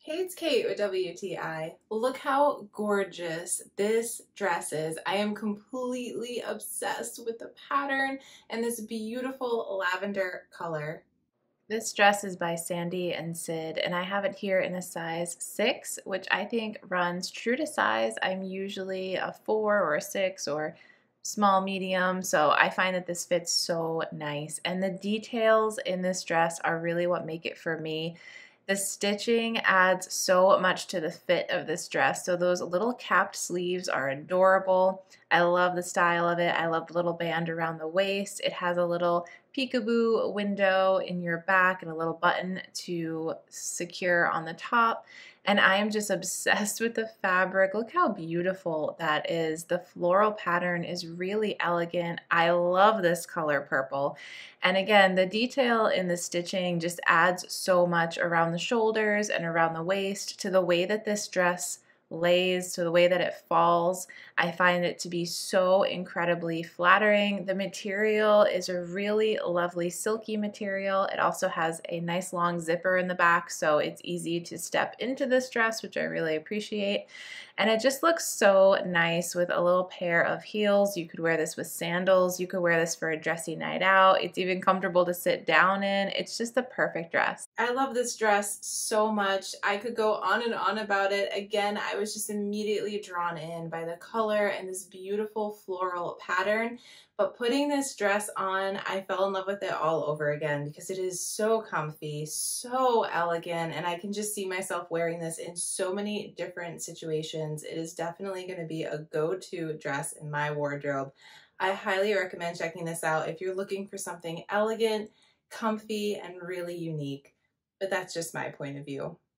Hey, it's Kate with WTI. Look how gorgeous this dress is. I am completely obsessed with the pattern and this beautiful lavender color. This dress is by Sandy and Sid, and I have it here in a size 6, which I think runs true to size. I'm usually a 4 or a 6 or small medium, so I find that this fits so nice. And the details in this dress are really what make it for me. The stitching adds so much to the fit of this dress. So those little capped sleeves are adorable. I love the style of it. I love the little band around the waist. It has a little peekaboo window in your back and a little button to secure on the top. And I am just obsessed with the fabric. Look how beautiful that is. The floral pattern is really elegant. I love this color purple. And again, the detail in the stitching just adds so much around the shoulders and around the waist to the way that this dress lays, to the way that it falls. I find it to be so incredibly flattering. The material is a really lovely silky material. It also has a nice long zipper in the back, so it's easy to step into this dress, which I really appreciate. And it just looks so nice with a little pair of heels. You could wear this with sandals. You could wear this for a dressy night out. It's even comfortable to sit down in. It's just the perfect dress. I love this dress so much. I could go on and on about it. Again, I was just immediately drawn in by the color and this beautiful floral pattern. But putting this dress on, I fell in love with it all over again because it is so comfy, so elegant, and I can just see myself wearing this in so many different situations. It is definitely going to be a go-to dress in my wardrobe. I highly recommend checking this out if you're looking for something elegant, comfy, and really unique. But that's just my point of view.